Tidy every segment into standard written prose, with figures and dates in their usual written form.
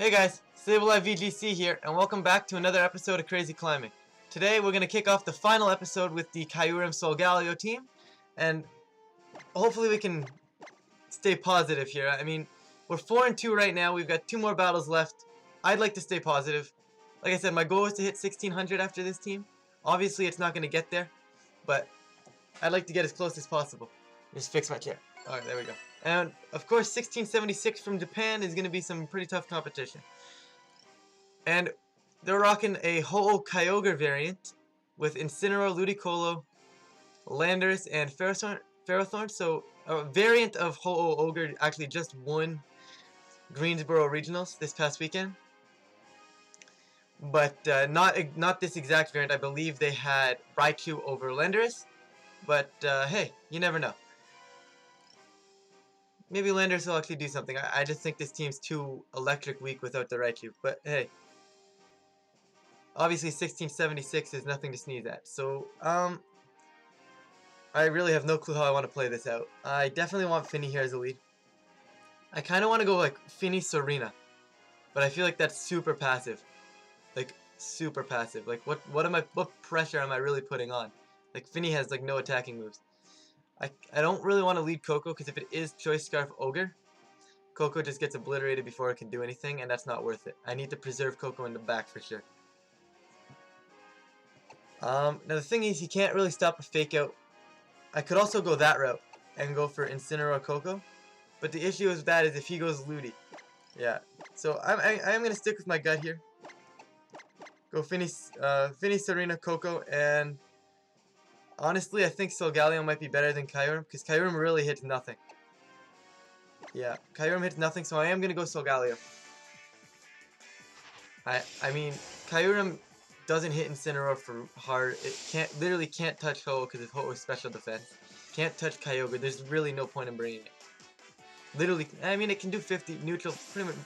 Hey guys, Stable Life VGC here, and welcome back to another episode of Crazy Climbing. Today we're going to kick off the final episode with the Kyurem Solgaleo team, and hopefully we can stay positive here. I mean, we're 4-2 right now, we've got 2 more battles left. I'd like to stay positive. Like I said, my goal is to hit 1600 after this team. Obviously it's not going to get there, but I'd like to get as close as possible. Just fix my chair. Alright, there we go. And, of course, 1676 from Japan is going to be some pretty tough competition. And they're rocking a Ho-Oh Kyogre variant with Incineroar, Ludicolo, Landorus, and Ferrothorn. So, a variant of Ho-Oh Ogre actually just won Greensboro Regionals this past weekend. But not this exact variant. I believe they had Raichu over Landorus. But, hey, you never know. Maybe Landorus will actually do something. I just think this team's too electric weak without the Raichu. But hey, obviously 1676 is nothing to sneeze at. So, I really have no clue how I want to play this out. I definitely want Finny here as a lead. I kind of want to go like Finny Serena, but I feel like that's super passive. Like super passive. Like what pressure am I really putting on? Like Finny has like no attacking moves. I don't really want to lead Coco because if it is Choice Scarf Ogre, Coco just gets obliterated before it can do anything, and that's not worth it. I need to preserve Coco in the back for sure. Now the thing is, he can't really stop a fake out. I could also go that route and go for Incineroar Coco, but the issue with that is if he goes Ludi. Yeah, so I'm gonna stick with my gut here. Go Finny Serena Coco, and honestly, I think Solgaleo might be better than Kyurem, because Kyurem really hits nothing. Yeah, Kyurem hits nothing, so I am going to go Solgaleo. I mean, Kyurem doesn't hit Incineroar for hard. It literally can't touch Ho-Oh because of Ho-Oh's special defense. Can't touch Kyogre. There's really no point in bringing it. Literally, I mean, it can do 50 neutral,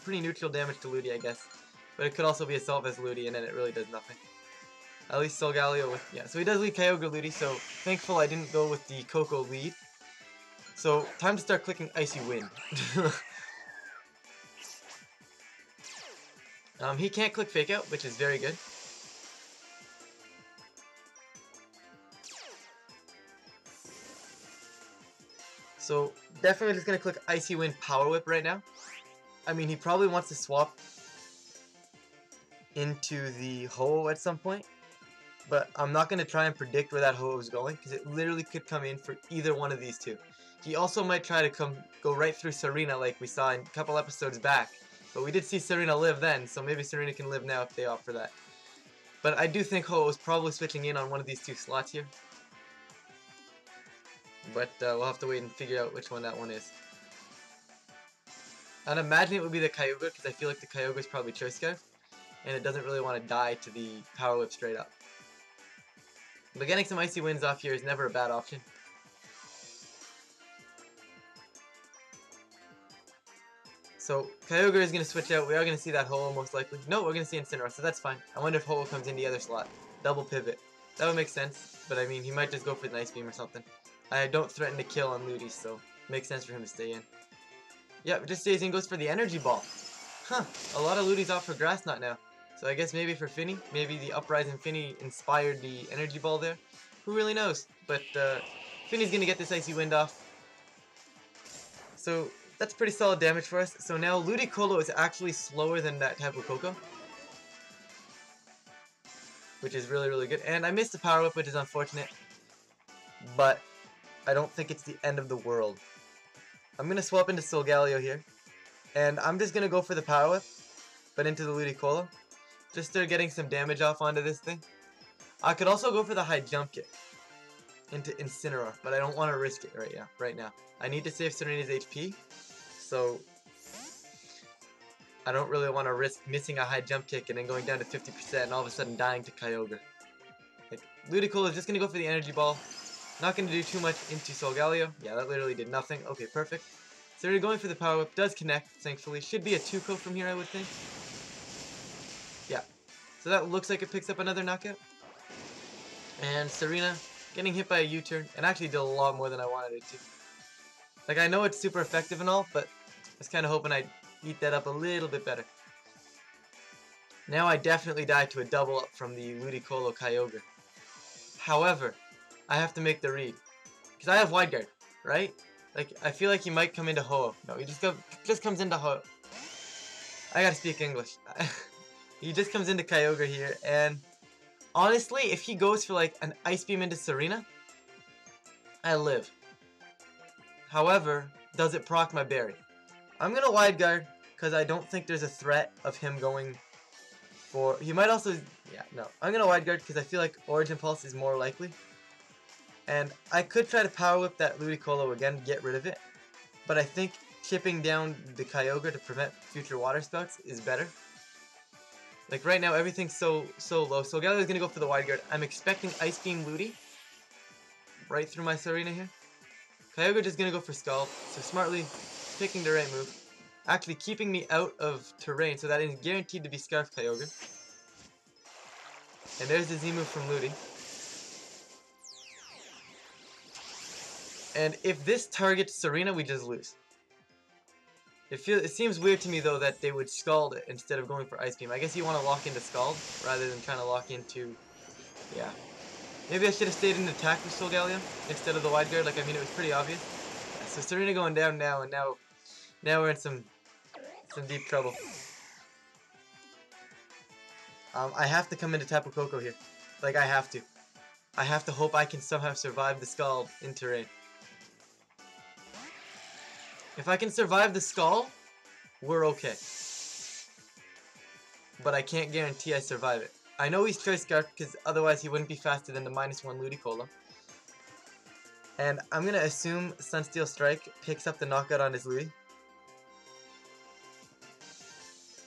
pretty neutral damage to Ludi, I guess. But it could also be Assault Vest Ludi, and then it really does nothing. At least Solgaleo with, yeah, so he does lead Kyogre Ludi, so thankful I didn't go with the Coco lead. So, time to start clicking Icy Wind. He can't click Fake Out, which is very good. So, definitely just going to click Icy Wind Power Whip right now. I mean, he probably wants to swap into the Ho-Oh at some point. But I'm not going to try and predict where that Ho-Oh is going, because it literally could come in for either one of these two. He also might try to go right through Serena like we saw in a couple episodes back. But we did see Serena live then, so maybe Serena can live now if they opt for that. But I do think Ho-Oh is probably switching in on one of these two slots here. But we'll have to wait and figure out which one that one is. I'd imagine it would be the Kyogre, because I feel like the Kyogre is probably Choice Scarf. And it doesn't really want to die to the Power Whip straight up. But getting some Icy Winds off here is never a bad option. So, Kyogre is going to switch out. We are going to see that Ho-Oh most likely. No, we're going to see Incineroar, so that's fine. I wonder if Ho-Oh comes in the other slot. Double pivot. That would make sense, but I mean, he might just go for the Ice Beam or something. I don't threaten to kill on Ludi, so it makes sense for him to stay in. Yep, just stays in, goes for the Energy Ball. Huh, a lot of Ludi's off for Grass Knot now. So I guess maybe for Finny, maybe the Uprising Finny inspired the Energy Ball there. Who really knows? But Finny's going to get this Icy Wind off. So that's pretty solid damage for us. So now Ludicolo is actually slower than that Tapu Koko, which is really, really good. And I missed the Power Whip, which is unfortunate. But I don't think it's the end of the world. I'm going to swap into Solgaleo here. And I'm just going to go for the Power Whip, but into the Ludicolo. Just start getting some damage off onto this thing. I could also go for the high jump kick into Incineroar, but I don't want to risk it right now. I need to save Serena's HP, so I don't really want to risk missing a high jump kick and then going down to 50% and all of a sudden dying to Kyogre. Like, Ludicolo is just going to go for the Energy Ball. Not going to do too much into Solgaleo. Yeah, that literally did nothing. Okay, perfect. So we're going for the Power Whip. Does connect, thankfully. Should be a 2-ko from here, I would think. Yeah. So that looks like it picks up another knockout. And Serena getting hit by a U-turn, and actually did a lot more than I wanted it to. Like, I know it's super effective and all, but I was kind of hoping I'd eat that up a little bit better. Now I definitely die to a double up from the Ludicolo Kyogre. However, I have to make the read. Because I have Wide Guard, right? Like, I feel like he might come into Ho-Oh. No, he just comes into Ho-Oh. I gotta speak English. He just comes into Kyogre here, and honestly, if he goes for like an Ice Beam into Serena, I live. However, does it proc my berry? I'm gonna Wide Guard, because I don't think there's a threat of him going for... He might also... Yeah, no. I'm gonna Wide Guard because I feel like Origin Pulse is more likely. And I could try to Power Whip that Ludicolo again, get rid of it. But I think chipping down the Kyogre to prevent future Water Spouts is better. Like right now, everything's so low. So Solgaleo is gonna go for the Wide Guard. I'm expecting Ice Beam Ludi right through my Serena here. Kyogre just gonna go for Scald. So smartly picking the right move. Actually keeping me out of terrain, so that is guaranteed to be Scarf Kyogre. And there's the Z move from Ludi. And if this targets Serena, we just lose. It seems weird to me though that they would Scald it instead of going for Ice Beam. I guess you want to lock into Scald rather than trying to lock into... Yeah. Maybe I should have stayed in attack with Solgaleo instead of the Wide Guard. Like, I mean, it was pretty obvious. Yeah, so Serena going down now, and now we're in some deep trouble. I have to come into Tapu Koko here. Like, I have to. I have to hope I can somehow survive the Scald in terrain. If I can survive the Scald, we're okay. But I can't guarantee I survive it. I know he's Choice Scarf because otherwise he wouldn't be faster than the -1 Ludicolo. And I'm going to assume Sunsteel Strike picks up the knockout on his Ludi.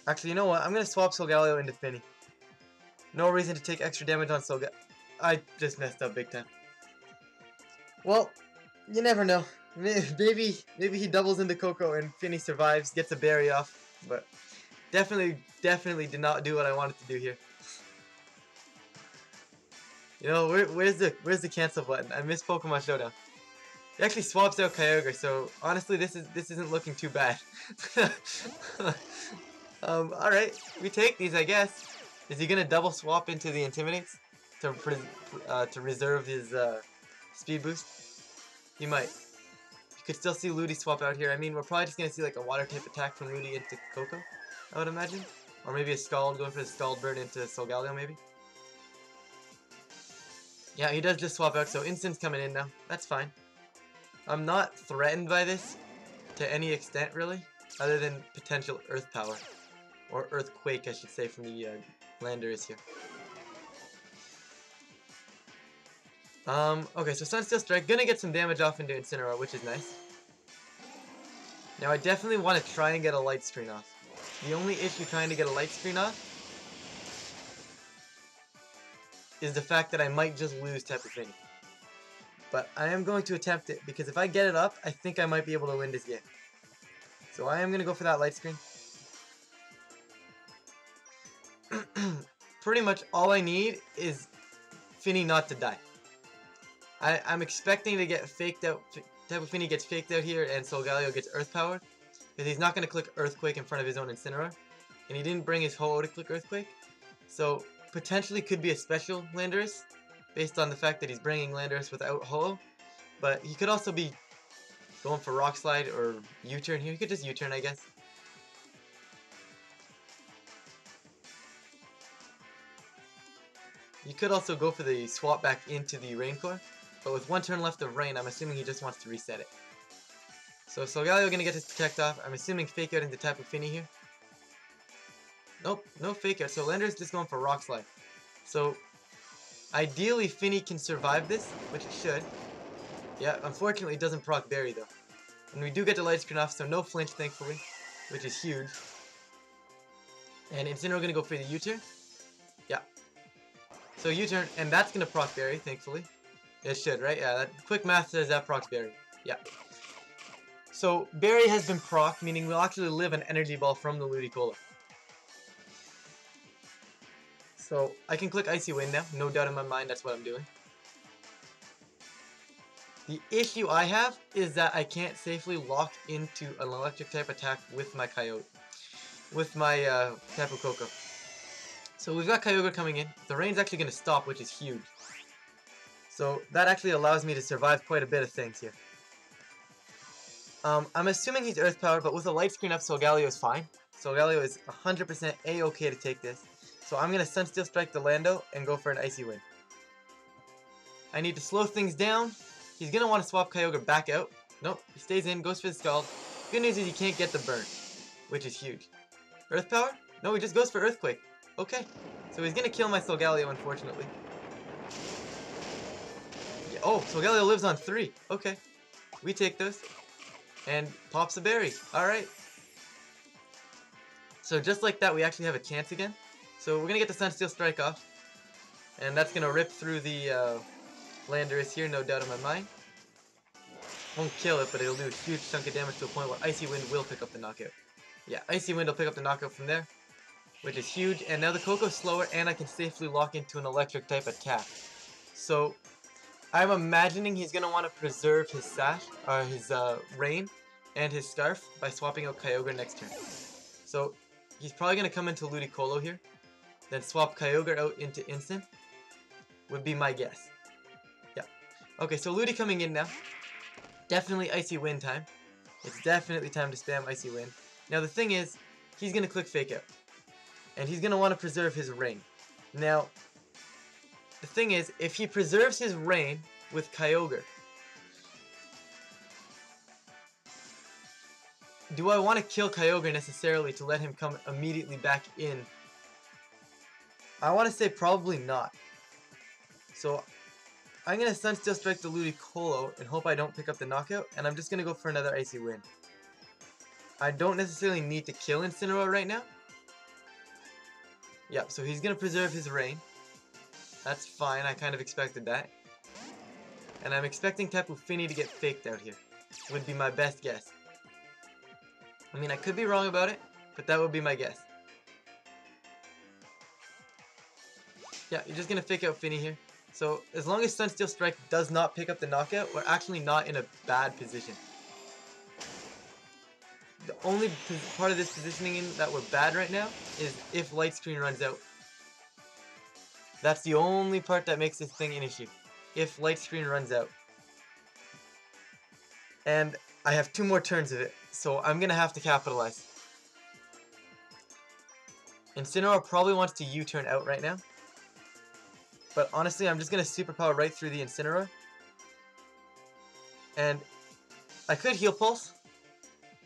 Actually, you know what? I'm going to swap Solgaleo into Finny. No reason to take extra damage on Solgaleo. I just messed up big time. Well, you never know. Maybe he doubles into Koko and Finny survives, gets a berry off. But definitely did not do what I wanted to do here. You know, where's the cancel button? I missed Pokemon Showdown. He actually swaps out Kyogre, so honestly, this isn't looking too bad. All right, we take these, I guess. Is he gonna double swap into the Intimidates to reserve his speed boost? He might. You could still see Ludi swap out here. I mean, we're probably just gonna see like a Water type attack from Ludi into Koko, I would imagine, or maybe a Scald going for the Scald Bird into Solgaleo, maybe. Yeah, he does just swap out, so Instant's coming in now. That's fine. I'm not threatened by this to any extent, really, other than potential Earth Power. Or Earthquake, I should say, from the Landorus here. Okay, so Sunsteel Strike. Gonna get some damage off into Incineroar, which is nice. Now, I definitely want to try and get a Light Screen off. The only issue trying to get a Light Screen off is the fact that I might just lose Tapu Fini. But I am going to attempt it, because if I get it up, I think I might be able to win this game. So I am going to go for that Light Screen. Pretty much all I need is Fini not to die. I'm expecting to get faked out. Tapu Fini gets faked out here, and Solgaleo gets Earth Powered. Because he's not going to click Earthquake in front of his own Incineroar. And he didn't bring his Ho-Oh to click Earthquake. So potentially could be a special Landorus, based on the fact that he's bringing Landorus without Ho-Oh. But he could also be going for Rock Slide or U-Turn here. He could just U-Turn, I guess. You could also go for the swap back into the Rain Core. But with one turn left of Rain, I'm assuming he just wants to reset it. So Solgaleo gonna get his Protect off. I'm assuming Fake Out into Tapu Fini here. Nope, no Fake Out. So Landorus just going for Rock Slide. So ideally Fini can survive this, which it should. Yeah, unfortunately it doesn't proc Berry though. And we do get the Light Screen off, so no flinch thankfully, which is huge. And Incineroar gonna go for the U-Turn. Yeah. So U-Turn, and that's gonna proc Berry, thankfully. It should, right? Yeah, that quick math says that procs Berry. Yeah. So Berry has been proc, meaning we'll actually live an Energy Ball from the Ludicolo. So I can click Icy Wind now, no doubt in my mind that's what I'm doing. The issue I have is that I can't safely lock into an electric type attack with my Coyote. With my Tapu Koko. So we've got Kyogre coming in. The rain's actually going to stop, which is huge. So that actually allows me to survive quite a bit of things here. I'm assuming he's Earth Power, but with a light screen up, Solgaleo is fine. Solgaleo is 100% A-okay to take this. So I'm going to Sunsteel Strike the Lando and go for an Icy Wind. I need to slow things down. He's going to want to swap Kyogre back out. Nope, he stays in, goes for the Scald. Good news is he can't get the burn, which is huge. Earth Power? No, he just goes for Earthquake. Okay, so he's going to kill my Solgaleo, unfortunately. Yeah, oh, Solgaleo lives on 3. Okay, we take those. And pops a berry. Alright. So just like that, we actually have a chance again. So we're going to get the Sunsteel Strike off. And that's going to rip through the Landorus here, no doubt in my mind. Won't kill it, but it'll do a huge chunk of damage to a point where Icy Wind will pick up the knockout. Yeah, Icy Wind will pick up the knockout from there, which is huge. And now the Coco's slower, and I can safely lock into an electric type attack. So I'm imagining he's going to want to preserve his Sash, or his Rain, and his Scarf by swapping out Kyogre next turn. So he's probably going to come into Ludicolo here, then swap Kyogre out into Instant, would be my guess. Yeah. Okay, so Ludi coming in now. Definitely Icy Wind time. It's definitely time to spam Icy Wind. Now the thing is, he's going to click Fake Out. And he's going to want to preserve his Rain. Now, the thing is, if he preserves his Rain with Kyogre, do I want to kill Kyogre necessarily to let him come immediately back in? I want to say probably not. So I'm going to Sunsteel Strike the Ludicolo and hope I don't pick up the knockout, and I'm just going to go for another Icy Wind. I don't necessarily need to kill Incineroar right now. Yeah, so he's going to preserve his Rain. That's fine, I kind of expected that. And I'm expecting Tapu Fini to get faked out here. Would be my best guess. I mean, I could be wrong about it, but that would be my guess. Yeah, you're just going to fake out Fini here. So, as long as Sunsteel Strike does not pick up the knockout, we're actually not in a bad position. The only part of this positioning that we're bad right now is if Light Screen runs out. That's the only part that makes this thing an issue. If Light Screen runs out. And I have 2 more turns of it, so I'm going to have to capitalize. Incineroar probably wants to U-turn out right now. But honestly, I'm just going to Superpower right through the Incineroar. And I could Heal Pulse.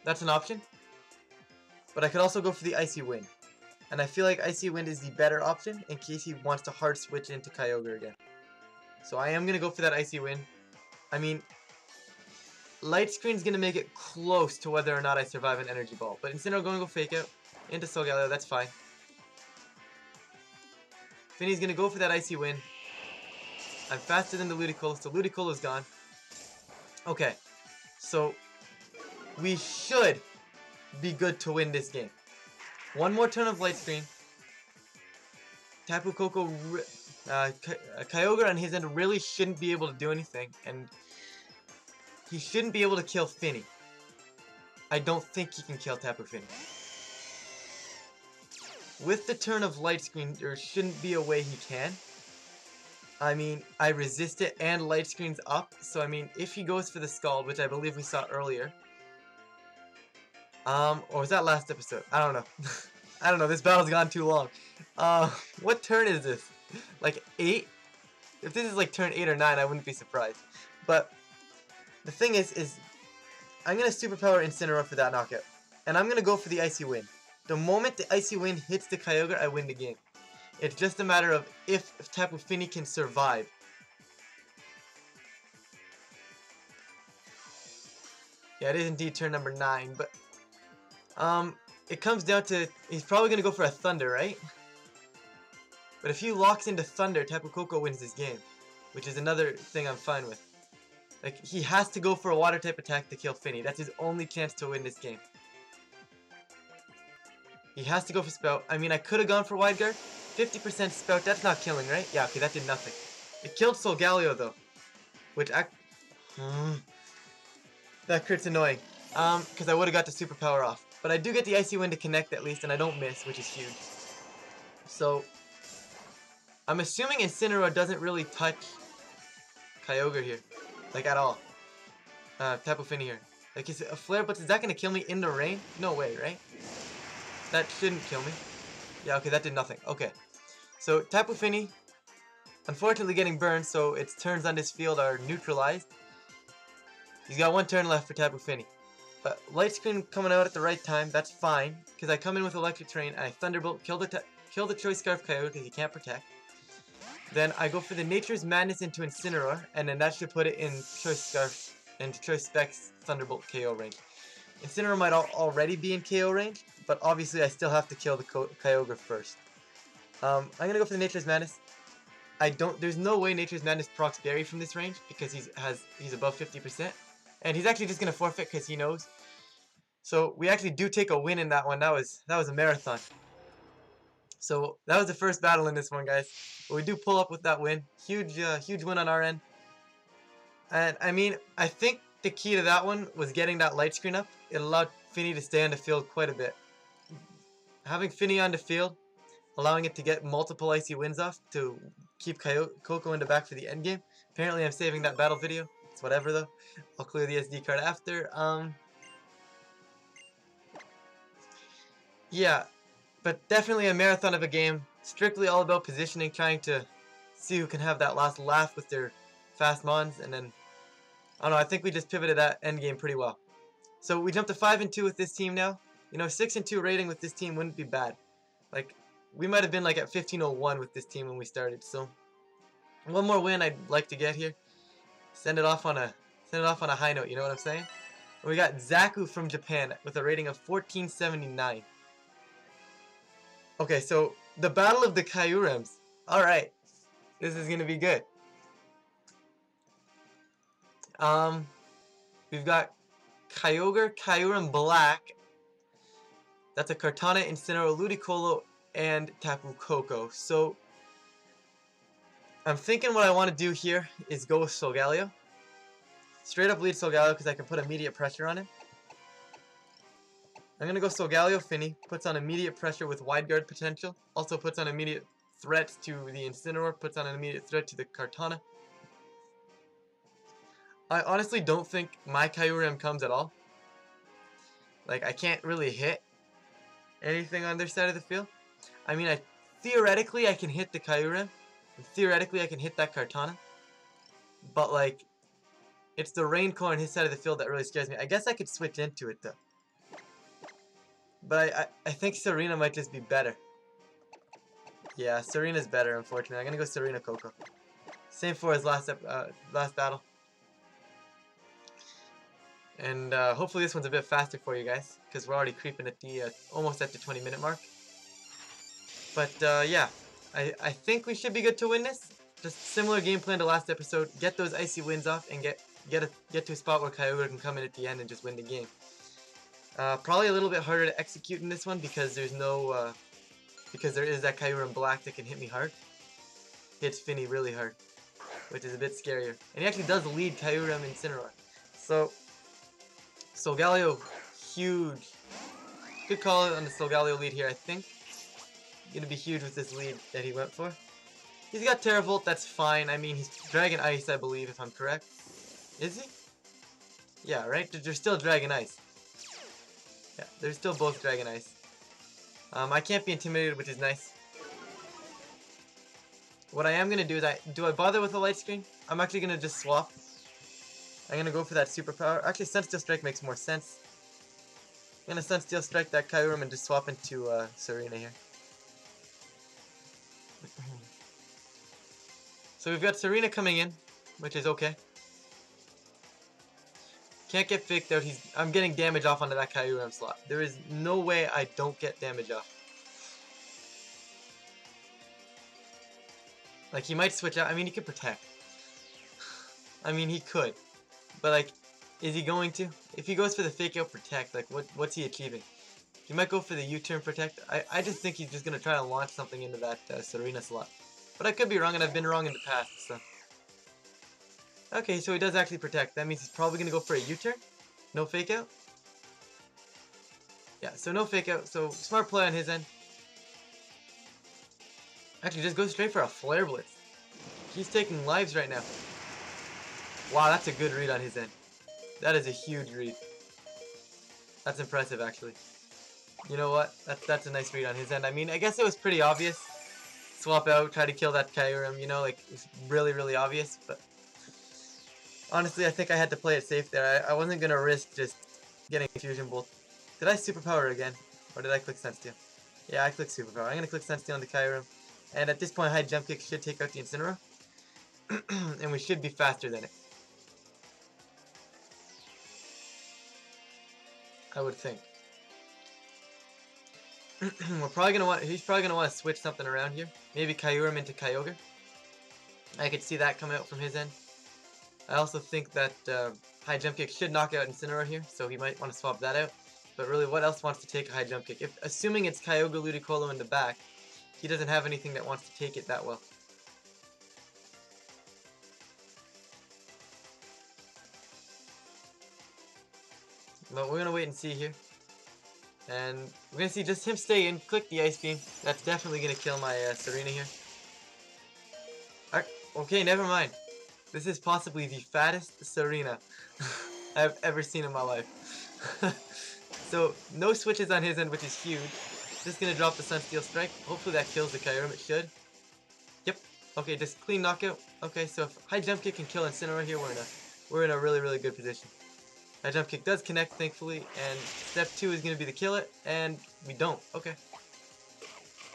That's an option. But I could also go for the Icy Wind. And I feel like Icy Wind is the better option in case he wants to hard switch into Kyogre again. So I am going to go for that Icy Wind. I mean, Light Screen's going to make it close to whether or not I survive an Energy Ball. But Incineroar going to go Fake Out into Solgaleo, that's fine. Fini's going to go for that Icy Wind. I'm faster than the Ludicolo, so Ludicolo's gone. Okay, so we should be good to win this game. 1 more turn of Light Screen. Tapu Koko, Kyogre on his end really shouldn't be able to do anything, and he shouldn't be able to kill Fini. I don't think he can kill Tapu Fini. With the turn of Light Screen, there shouldn't be a way he can. I mean, I resist it and Light Screen's up, so I mean, if he goes for the Scald, which I believe we saw earlier. Or was that last episode? I don't know. I don't know, this battle's gone too long. What turn is this? Like 8? If this is like turn 8 or 9, I wouldn't be surprised. But the thing is I'm going to Superpower Incineroar for that knockout. And I'm going to go for the Icy Wind. The moment the Icy Wind hits the Kyogre, I win the game. It's just a matter of if Tapu Fini can survive. Yeah, it is indeed turn number 9, but it comes down to, he's probably going to go for a Thunder, right? But if he locks into Thunder, Tapu Koko wins this game, which is another thing I'm fine with. Like, he has to go for a Water type attack to kill Fini. That's his only chance to win this game. He has to go for Spout. I mean, I could have gone for Wide Guard. 50% Spout, that's not killing, right? Yeah, okay, that did nothing. It killed Solgaleo, though. Which, that crit's annoying. Because I would have got the Superpower off. But I do get the Icy Wind to connect at least, and I don't miss, which is huge. So, I'm assuming Incineroar doesn't really touch Kyogre here, like at all. Tapu Fini here. Like, is it a flare? But is that gonna kill me in the rain? No way, right? That shouldn't kill me. Yeah, okay, that did nothing. Okay, so Tapu Fini, unfortunately getting burned, so its turns on this field are neutralized. He's got one turn left for Tapu Fini. But Light Screen coming out at the right time, that's fine, because I come in with Electric Terrain, and I Thunderbolt, kill the Choice Scarf Kyogre because he can't protect. Then I go for the Nature's Madness into Incineroar, and then that should put it in Choice Scarf and Choice Specs Thunderbolt KO range. Incineroar might already be in KO range, but obviously I still have to kill the Kyogre first. I'm gonna go for the Nature's Madness. There's no way Nature's Madness procs Berry from this range because he's above 50%. And he's actually just gonna forfeit because he knows. So we actually do take a win in that one. That was a marathon. So that was the first battle in this one, guys. But we do pull up with that win. Huge win on our end. And I mean, I think the key to that one was getting that light screen up. It allowed Fini to stay on the field quite a bit. Having Fini on the field, allowing it to get multiple icy wins off to keep Coco in the back for the end game. Apparently I'm saving that battle video. It's whatever though. I'll clear the SD card after. Yeah, but definitely a marathon of a game. Strictly all about positioning, trying to see who can have that last laugh with their fast mons, and then I don't know. I think we just pivoted that end game pretty well. So we jumped to 5-2 with this team now. You know, 6-2 rating with this team wouldn't be bad. Like, we might have been like at 1501 with this team when we started. So one more win I'd like to get here. Send it off on a high note. You know what I'm saying? And we got Zaku from Japan with a rating of 1479. Okay, so the Battle of the Kyurems. Alright. This is gonna be good. We've got Kyogre, Kyurem Black. That's a Kartana, Incineroar, Ludicolo, and Tapu Koko. So I'm thinking what I want to do here is go with Solgaleo. Straight up lead Solgaleo because I can put immediate pressure on him. I'm going to go Solgaleo Fini. Puts on immediate pressure with Wide Guard potential. Also puts on immediate threat to the Incineroar. Puts on an immediate threat to the Kartana. I honestly don't think my Kyurem comes at all. Like, I can't really hit anything on their side of the field. I mean, theoretically I can hit the Kyurem. And theoretically I can hit that Kartana. But, like, it's the Rain Core on his side of the field that really scares me. I guess I could switch into it, though. But I think Serena might just be better. Yeah, Serena's better, unfortunately. I'm going to go Serena Coco. Same for his last battle. And hopefully this one's a bit faster for you guys, because we're already creeping at the almost at the 20-minute mark. But yeah, I think we should be good to win this. Just similar game plan to last episode. Get those icy wins off and get to a spot where Kyogre can come in at the end and just win the game. Probably a little bit harder to execute in this one because there's no because there is that Kyurem Black that can hit me hard. Hits Fini really hard, which is a bit scarier. And he actually does lead Kyurem Incineroar. So Solgaleo, huge. Good call on the Solgaleo lead here, I think. Gonna be huge with this lead that he went for. He's got Terravolt, that's fine. I mean, he's Dragon Ice, I believe, if I'm correct. Is he? Yeah, right? They're still Dragon Ice. Yeah, they're still both Dragon Ice. I can't be intimidated, which is nice. What I am gonna do is do I bother with a light screen? I'm actually gonna just swap. I'm gonna go for that superpower. Actually, Sun Steel Strike makes more sense. I'm gonna Sun Steel Strike that Kyurem and just swap into Serena here. So we've got Serena coming in, which is okay. Can't get faked out. I'm getting damage off onto that Kyurem slot. There is no way I don't get damage off. Like, he might switch out. I mean, he could protect. I mean, he could. But, like, is he going to? If he goes for the fake out protect, like, what's he achieving? He might go for the U-turn protect. I just think he's just going to try to launch something into that Serena slot. But I could be wrong, and I've been wrong in the past, so. Okay, so he does actually protect. That means he's probably going to go for a U-turn. No fake out. Yeah, so no fake out. So smart play on his end. Actually, just go straight for a Flare Blitz. He's taking lives right now. Wow, that's a good read on his end. That is a huge read. That's impressive, actually. You know what? That's a nice read on his end. I mean, I guess it was pretty obvious. Swap out, try to kill that Kyurem, you know, like, it was really, really obvious, but honestly, I think I had to play it safe there. I wasn't going to risk just getting Fusion Bolt. Did I Superpower again? Or did I click Sense Steal? Yeah, I clicked Superpower. I'm going to click Sense Steal on the Kyurem. And at this point, High Jump Kick should take out the Incineroar. And we should be faster than it. I would think. We're probably gonna want. He's probably gonna want to switch something around here. Maybe Kyurem into Kyogre. I could see that coming out from his end. I also think that High Jump Kick should knock out Incineroar here, so he might want to swap that out. But really, what else wants to take a High Jump Kick? Assuming it's Kyogre Ludicolo in the back, he doesn't have anything that wants to take it that well. But we're gonna wait and see here. And we're going to see just him stay in, click the Ice Beam. That's definitely going to kill my Serena here. Alright, okay, never mind. This is possibly the fattest Serena I've ever seen in my life. So, no switches on his end, which is huge. Just going to drop the Sunsteel Strike. Hopefully that kills the Kyurem, it should. Yep, okay, just clean knockout. Okay, so if High Jump Kick can kill Incineroar here, we're in a really, really good position. High Jump Kick does connect, thankfully, and step 2 is going to be to kill it, and we don't. Okay.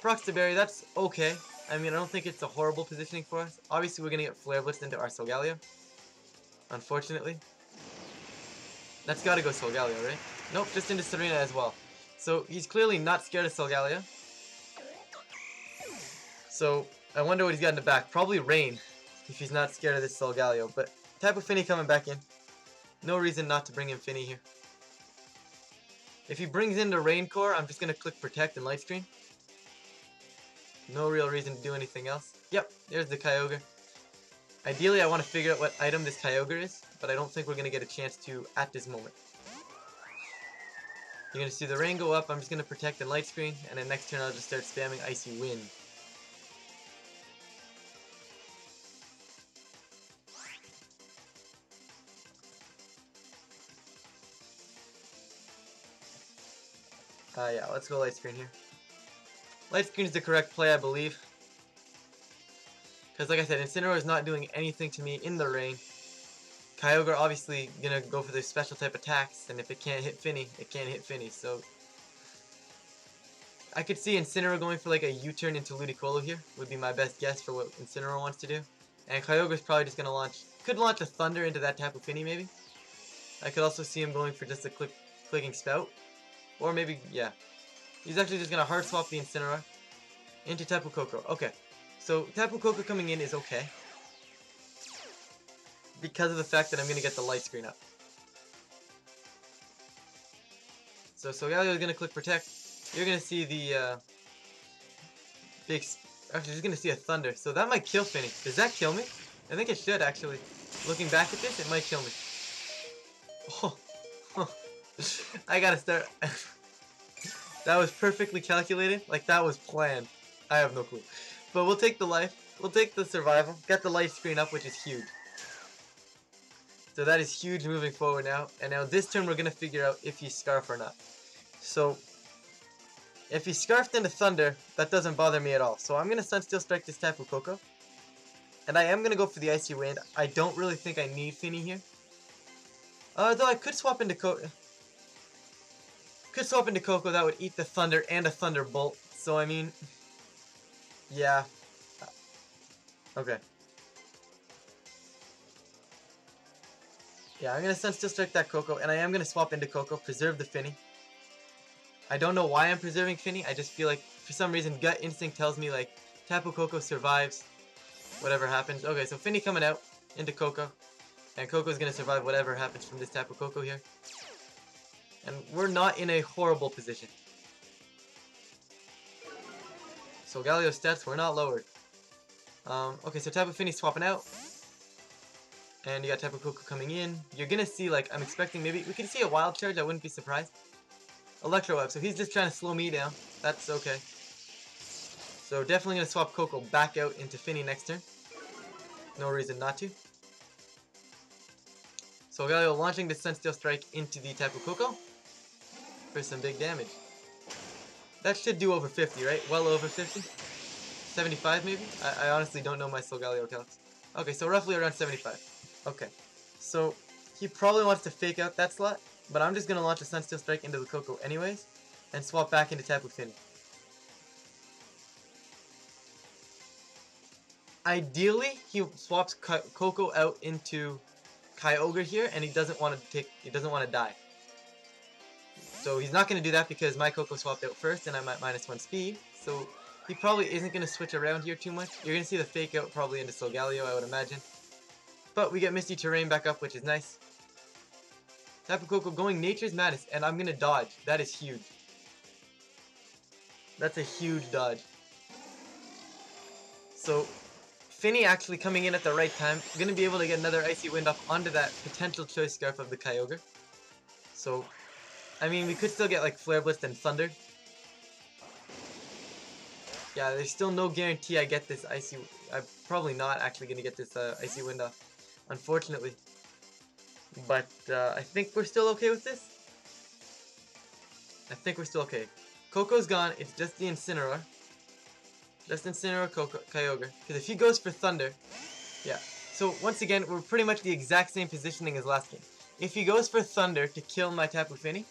Procs to Berry, that's okay. I mean, I don't think it's a horrible positioning for us. Obviously, we're going to get Flare Blitz into our Solgaleo. Unfortunately. That's got to go Solgaleo, right? Nope, just into Serena as well. So, he's clearly not scared of Solgaleo. So, I wonder what he's got in the back. Probably Rain, if he's not scared of this Solgaleo. But, Tapu Fini coming back in. No reason not to bring in Fini here. If he brings in the Rain Core, I'm just going to click Protect and Light Screen. No real reason to do anything else. Yep, there's the Kyogre. Ideally, I want to figure out what item this Kyogre is, but I don't think we're going to get a chance to at this moment. You're going to see the rain go up, I'm just going to Protect and Light Screen, and then next turn I'll just start spamming Icy Wind. Yeah, let's go Light Screen here. Light Screen is the correct play, I believe. Because like I said, Incineroar is not doing anything to me in the rain. Kyogre obviously gonna go for their special type attacks, and if it can't hit Fini, it can't hit Fini, so... I could see Incineroar going for like a U-turn into Ludicolo here, would be my best guess for what Incineroar wants to do. And Kyogre's probably just gonna could launch a Thunder into that Tapu Fini maybe. I could also see him going for just a clicking Spout. Or maybe, yeah. He's actually just gonna hard swap the Incineroar into Tapu Koko. Okay. So, Tapu Koko coming in is okay. Because of the fact that I'm gonna get the light screen up. So, Solgaleo is gonna click Protect. You're gonna see the, actually, you're gonna see a Thunder. So that might kill Fini. Does that kill me? I think it should, actually. Looking back at this, it might kill me. Oh. I gotta start. That was perfectly calculated. Like, that was planned. I have no clue. But we'll take the life. We'll take the survival. Got the light screen up, which is huge. So that is huge moving forward now. And now this turn we're going to figure out if he's Scarf or not. So, if he's Scarfed into Thunder, that doesn't bother me at all. So I'm going to Sunsteel Strike this Tapu Koko. And I am going to go for the Icy Wind. I don't really think I need Fini here. Though I could swap into Koko. Could swap into Koko, that would eat the Thunder and a Thunderbolt. So, I mean... Yeah. Okay. Yeah, I'm going to Sunsteel Strike that Koko, and I am going to swap into Koko, preserve the Fini. I don't know why I'm preserving Fini, I just feel like, for some reason, gut instinct tells me, like, Tapu Koko survives whatever happens. Okay, so Fini coming out into Koko, and Koko's going to survive whatever happens from this Tapu Koko here. And we're not in a horrible position. Solgaleo's stats were not lowered. Okay, so Tapu Fini swapping out. And you got Tapu Koko coming in. You're gonna see, like, I'm expecting maybe... We can see a Wild Charge, I wouldn't be surprised. Electro Web, so he's just trying to slow me down. That's okay. So definitely going to swap Coco back out into Finny next turn. No reason not to. So Galio launching the Sunsteel Strike into the Tapu Koko for some big damage. That should do over 50, right? Well over 50? 75 maybe? I honestly don't know my Solgaleo calcs. Okay, so roughly around 75. Okay. So he probably wants to fake out that slot, but I'm just going to launch a Sunsteel Strike into the Koko anyways, and swap back into Tapu Fini. Ideally, he swaps Koko out into Kyogre here, and he doesn't want to die. So he's not going to do that because my Koko swapped out first, and I'm at -1 speed. So he probably isn't going to switch around here too much. You're going to see the fake out probably into Solgaleo, I would imagine. But we get Misty Terrain back up, which is nice. Tapu Koko going Nature's Madness, and I'm going to dodge. That is huge. That's a huge dodge. So Finny actually coming in at the right time. Going to be able to get another Icy Wind off onto that potential Choice Scarf of the Kyogre. So, I mean, we could still get like Flare Blitz and Thunder. Yeah, there's still no guarantee I get this Icy... I'm probably not actually going to get this Icy Wind off, unfortunately. But I think we're still okay with this. I think we're still okay. Coco's gone, it's just the Incineroar. Just Incineroar Kyogre. Because if he goes for Thunder... Yeah. So, once again, we're pretty much the exact same positioning as last game. If he goes for Thunder to kill my Tapu Fini,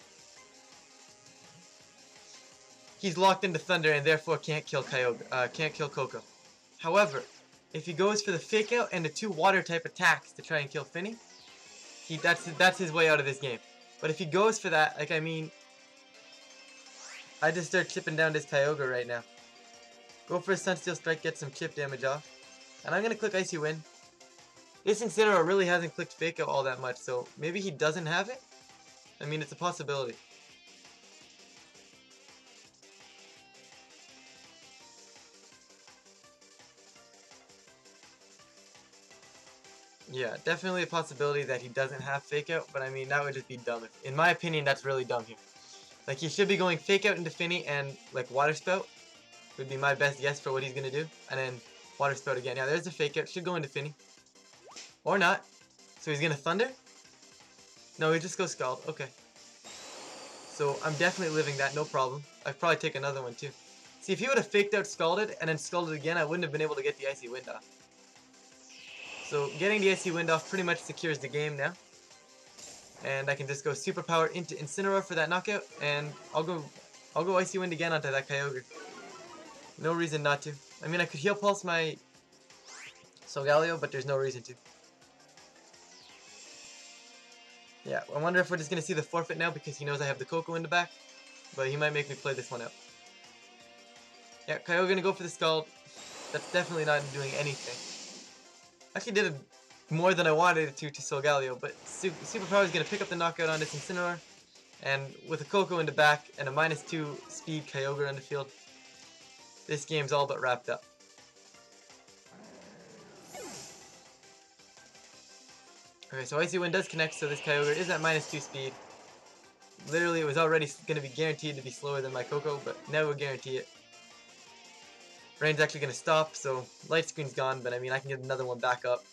he's locked into Thunder and therefore can't kill Koko. However, if he goes for the Fake Out and the 2 Water type attacks to try and kill Finny, that's his way out of this game. But if he goes for that, like I mean, I just start chipping down this Kyogre right now. Go for a Sunsteel Strike, get some chip damage off, and I'm gonna click Icy Wind. This Incineroar really hasn't clicked Fake Out all that much, so maybe he doesn't have it? I mean, it's a possibility. Yeah, definitely a possibility that he doesn't have Fake Out, but I mean, that would just be dumb. In my opinion, that's really dumb here. Like, he should be going Fake Out into Finny and, like, Water Spout would be my best guess for what he's going to do. And then Water Spout again. Yeah, there's the Fake Out. Should go into Finny. Or not. So he's going to Thunder? No, he just goes Scald. Okay. So I'm definitely living that, no problem. I'd probably take another one, too. See, if he would have Faked Out Scalded and then Scalded again, I wouldn't have been able to get the Icy Wind off. So getting the Icy Wind off pretty much secures the game now. And I can just go Super Power into Incineroar for that knockout, and I'll go Icy Wind again onto that Kyogre. No reason not to. I mean, I could Heal Pulse my Solgaleo, but there's no reason to. Yeah, I wonder if we're just going to see the forfeit now because he knows I have the Koko in the back. But he might make me play this one out. Yeah, Kyogre going to go for the Scald. That's definitely not doing anything. Actually did more than I wanted it to Solgaleo, but Super Power is going to pick up the knockout on this Incineroar. And with a Koko in the back and a -2 speed Kyogre on the field, this game's all but wrapped up. Okay, so Icy Wind does connect, so this Kyogre is at -2 speed. Literally, it was already going to be guaranteed to be slower than my Koko, but now we'll guarantee it. Rain's actually going to stop, so Light Screen's gone, but I mean, I can get another one back up.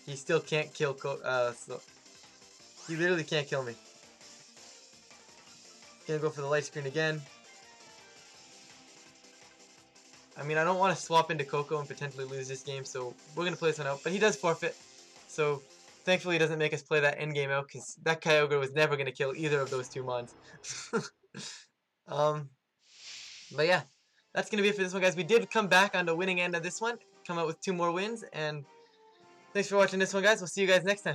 He still can't kill so he literally can't kill me. Gonna go for the Light Screen again. I mean, I don't want to swap into Koko and potentially lose this game, so we're going to play this one out. But he does forfeit, so thankfully he doesn't make us play that endgame out, because that Kyogre was never going to kill either of those 2 mons. But yeah, that's going to be it for this one, guys. We did come back on the winning end of this one, come out with 2 more wins, and thanks for watching this one, guys. We'll see you guys next time.